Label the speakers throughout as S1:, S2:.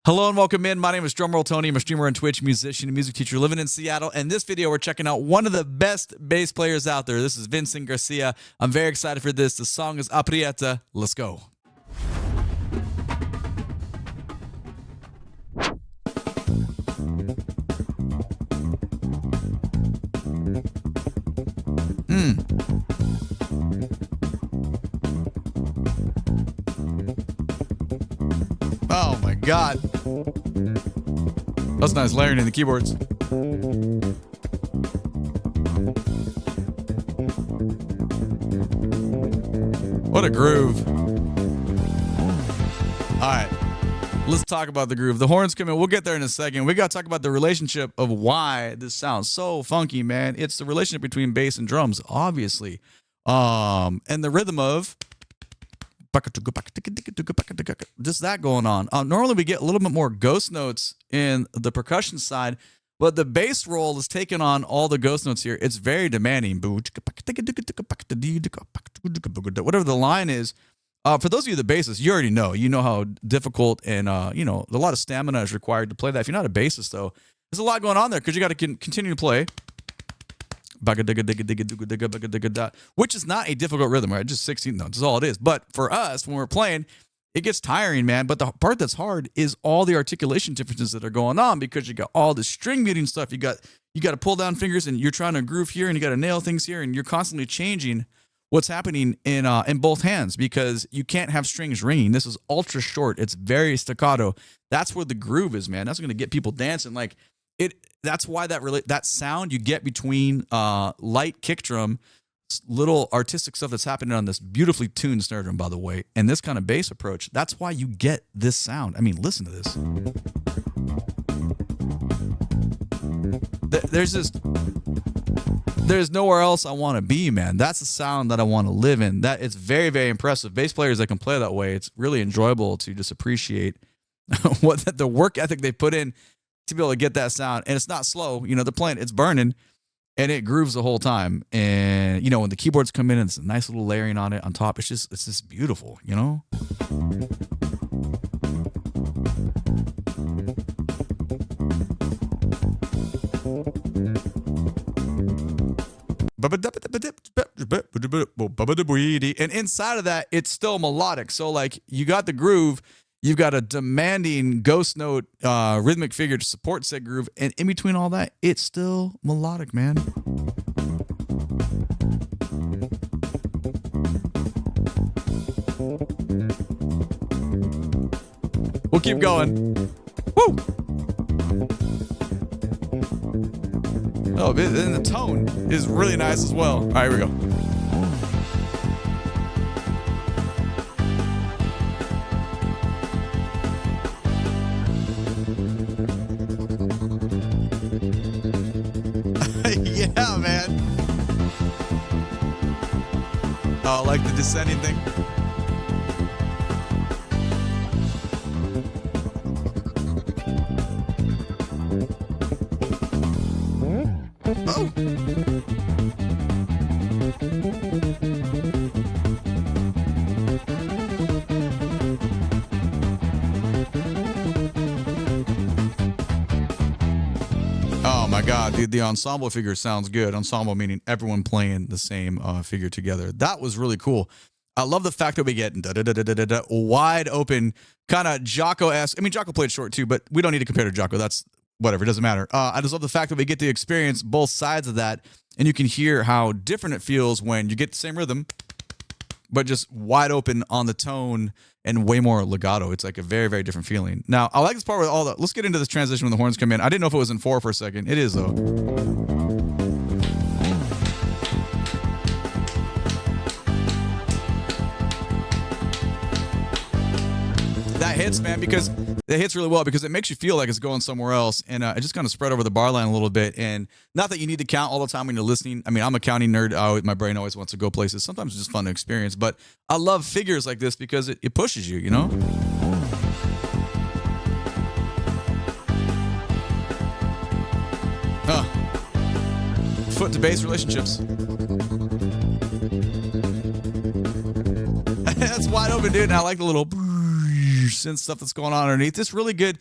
S1: Hello and welcome in. My name is DrumRollTony. I'm a streamer on Twitch, musician, and music teacher living in Seattle. And this video, we're checking out one of the best bass players out there. This is VINCEN GARCÍA. I'm very excited for this. The song is APRIETA. Let's go. Oh my God. That's nice layering in the keyboards. What a groove. All right, let's talk about the groove. The horns come in. We'll get there in a second. We got to talk about the relationship of why this sounds so funky, man. It's the relationship between bass and drums, obviously. And the rhythm of just that going on. Normally we get a little bit more ghost notes in the percussion side, but the bass roll is taking on all the ghost notes here. It's very demanding. Whatever the line is. For those of you the bassists, you already know. You know how difficult and you know, a lot of stamina is required to play that. If you're not a bassist, though, there's a lot going on there because you got to continue to play. Which is not a difficult rhythm, right? Just 16 notes is all it is. But for us, when we're playing, it gets tiring, man. But the part that's hard is all the articulation differences that are going on because you got all the string muting stuff. You got to pull down fingers and you're trying to groove here and you got to nail things here and you're constantly changing what's happening in both hands because you can't have strings ringing. This is ultra short. It's very staccato. That's where the groove is, man. That's going to get people dancing like it. That's why that sound you get between light kick drum, little artistic stuff that's happening on this beautifully tuned snare drum, by the way, and this kind of bass approach. That's why you get this sound. I mean, listen to this. There's nowhere else I want to be, man. That's the sound that I want to live in. That it's very, very impressive. Bass players that can play that way, it's really enjoyable to just appreciate what the work ethic they put in to be able to get that sound. And it's not slow. You know, the plant, it's burning and it grooves the whole time. And, you know, when the keyboards come in and it's a nice little layering on it on top, it's just beautiful, you know? And inside of that, it's still melodic. So like you got the groove, you've got a demanding ghost note rhythmic figure to support said groove. And in between all that, it's still melodic, man. We'll keep going. Woo! Oh, and the tone is really nice as well. All right, here we go. Yeah, man. Oh, like the descending thing. Oh. Oh my God, dude, the ensemble figure sounds good. Ensemble meaning everyone playing the same figure together. That was really cool. I love the fact that we get wide open, kind of Jocko-esque. I mean, Jocko played short too, but we don't need to compare to Jocko. That's whatever, it doesn't matter. I just love the fact that we get to experience both sides of that, and you can hear how different it feels when you get the same rhythm, but just wide open on the tone and way more legato. It's like a very, very different feeling. Now, I like this part with all the... Let's get into this transition when the horns come in. I didn't know if it was in 4 for a second. It is, though. That hits, man, because it hits really well because it makes you feel like it's going somewhere else, and it just kind of spread over the bar line a little bit. And not that you need to count all the time when you're listening. I mean, I'm a counting nerd. My brain always wants to go places. Sometimes it's just fun to experience, but I love figures like this because it pushes you, you know? Foot to bass relationships. That's wide open, dude. And I like the little... synth stuff that's going on underneath. Just really good,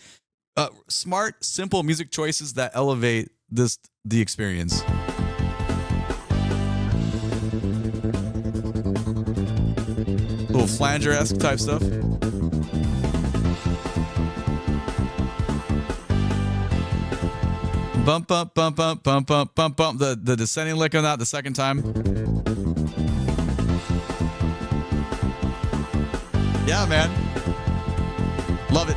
S1: smart, simple music choices that elevate the experience. Little flanger-esque type stuff. Bump, bump, bump, bump, bump, bump, bump, bump. The descending lick on that the second time. Yeah, man. Love it.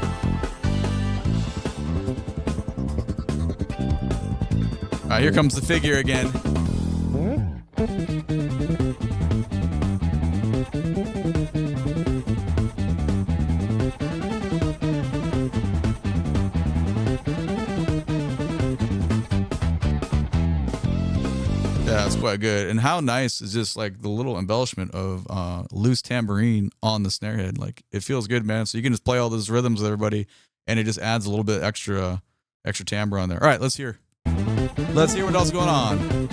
S1: All right, here comes the figure again. Yeah, it's quite good. And how nice is just like the little embellishment of loose tambourine on the snare head. Like it feels good, man. So you can just play all those rhythms with everybody, and it just adds a little bit extra timbre on there. All right, let's hear what else is going on.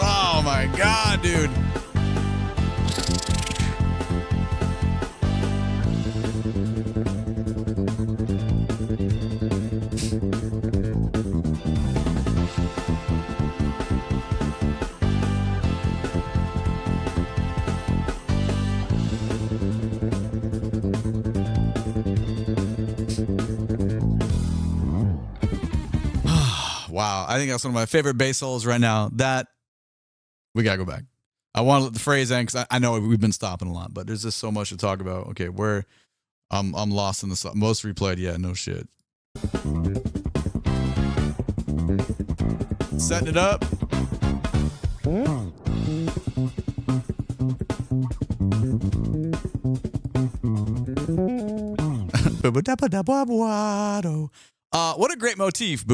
S1: Oh my God, dude. Wow, I think that's one of my favorite bass solos right now. That we gotta go back. I want to let the phrase end because I know we've been stopping a lot, but there's just so much to talk about. Okay, where I'm lost in the most replayed. Yeah, no shit. Setting it up. What a great motif.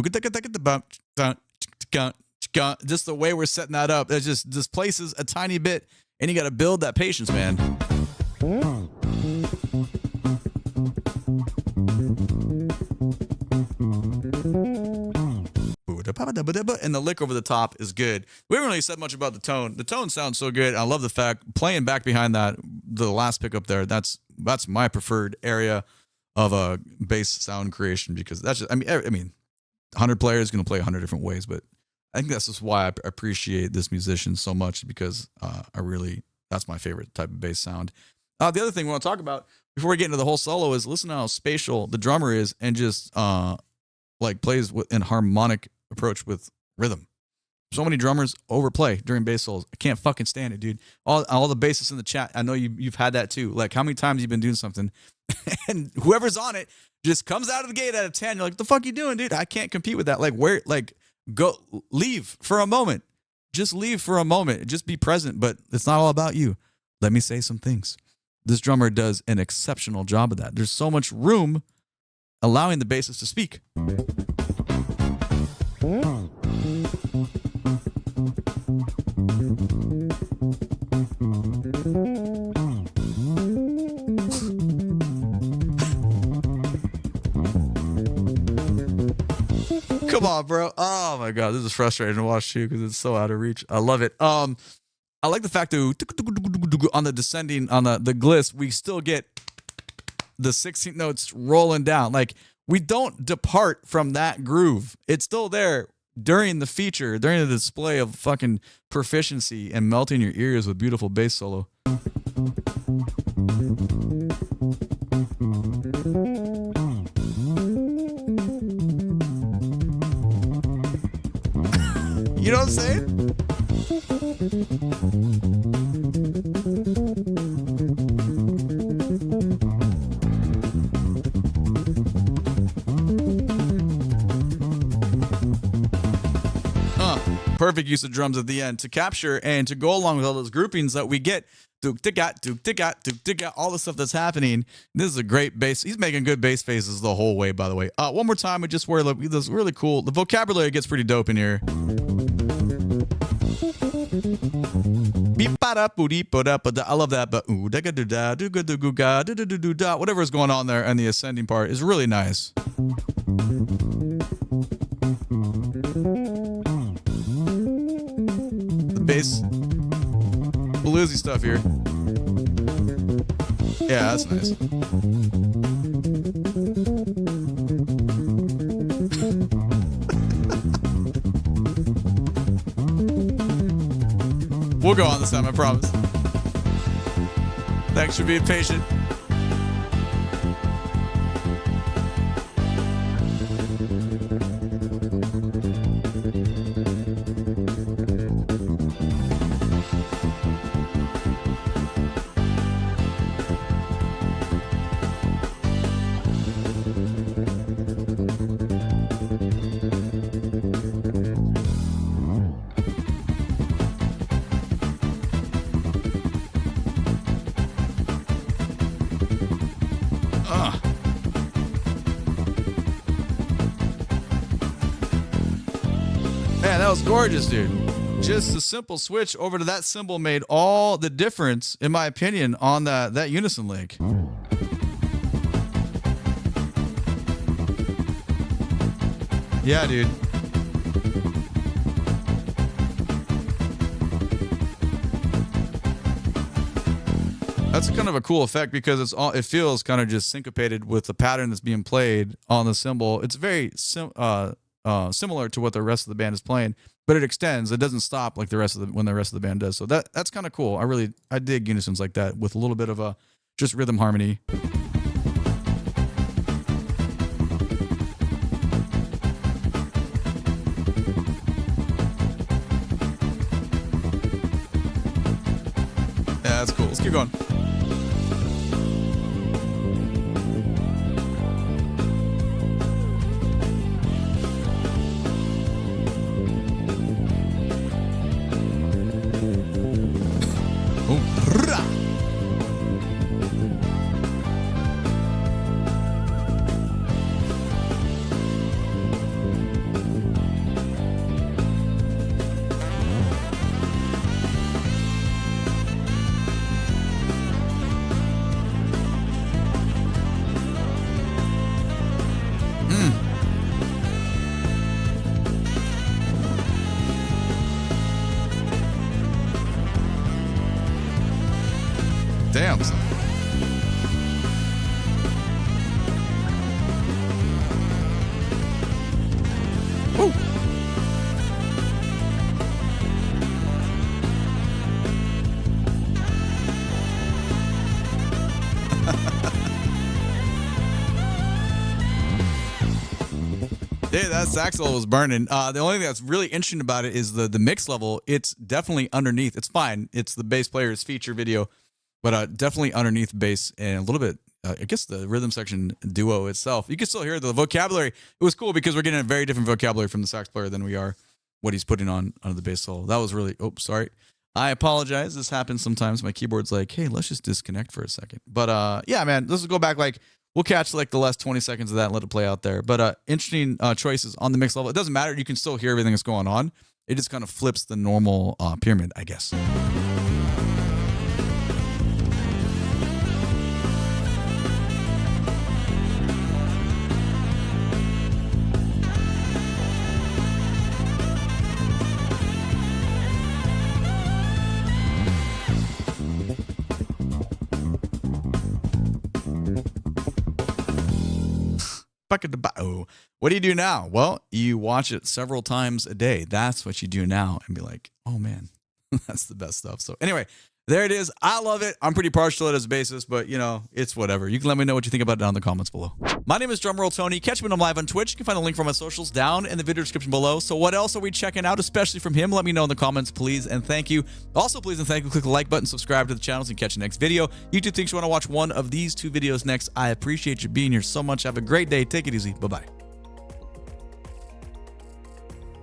S1: Just the way we're setting that up, it just displaces a tiny bit, and you got to build that patience, man. And the lick over the top is good. We haven't really said much about the tone. The tone sounds so good. I love the fact playing back behind that, the last pickup there. That's my preferred area of a bass sound creation, because that's just, I mean, 100 players going to play 100 different ways, but I think that's just why I appreciate this musician so much, because that's my favorite type of bass sound. The other thing we want to talk about before we get into the whole solo is listen to how spatial the drummer is, and just like plays in harmonic approach with rhythm. So many drummers overplay during bass solos. I can't fucking stand it, dude. All the bassists in the chat, I know you've had that too. Like, how many times you've been doing something and whoever's on it just comes out of the gate at a 10. You're like, the fuck you doing, dude? I can't compete with that. Like, leave for a moment. Just leave for a moment. Just be present, but it's not all about you. Let me say some things. This drummer does an exceptional job of that. There's so much room allowing the bassist to speak. Come on, bro. Oh my God, this is frustrating to watch too because it's so out of reach. I love it. I like the fact that on the descending, on the gliss, we still get the 16th notes rolling down. Like, we don't depart from that groove. It's still there. during the feature, during the display of fucking proficiency and melting your ears with beautiful bass solo. You know what I'm saying? Perfect use of drums at the end to capture and to go along with all those groupings that we get. Duke, all the stuff that's happening. This is a great bass. He's making good bass phases the whole way, by the way. One more time, we just where this is really cool. The vocabulary gets pretty dope in here. I love that, but whatever's going on there and the ascending part is really nice. The bass, bluesy stuff here. Yeah, that's nice. We'll go on this time, I promise. Thanks for being patient. Man, that was gorgeous, dude. Just a simple switch over to that cymbal made all the difference, in my opinion, on that unison lick. Yeah, dude. That's kind of a cool effect because it feels kind of just syncopated with the pattern that's being played on the cymbal. It's very similar to what the rest of the band is playing, but it extends. It doesn't stop like when the rest of the band does. So that's kind of cool. I dig unisons like that with a little bit of just rhythm harmony. Yeah, that's cool. Let's keep going. Damn. Woo. Yeah, that sax level was burning. The only thing that's really interesting about it is the mix level. It's definitely underneath. It's fine. It's the bass player's feature video. But definitely underneath bass and a little bit, I guess the rhythm section duo itself. You can still hear the vocabulary. It was cool because we're getting a very different vocabulary from the sax player than we are what he's putting on under the bass solo. That was really, sorry. I apologize. This happens sometimes. My keyboard's like, hey, let's just disconnect for a second. But yeah, man, let's go back. We'll catch like the last 20 seconds of that and let it play out there. But interesting choices on the mix level. It doesn't matter. You can still hear everything that's going on. It just kind of flips the normal pyramid, I guess. Oh, what do you do now? Well, you watch it several times a day. That's what you do now, and be like, oh man, that's the best stuff. So anyway, there it is. I love it. I'm pretty partial to it as a bassist, but you know, it's whatever. You can let me know what you think about it down in the comments below. My name is DrumRollTony. Catch me when I'm live on Twitch. You can find a link for my socials down in the video description below. So what else are we checking out, especially from him? Let me know in the comments, please, and thank you. Also, please and thank you. Click the like button, subscribe to the channels, and catch the next video. YouTube thinks you want to watch one of these 2 videos next. I appreciate you being here so much. Have a great day. Take it easy. Bye-bye.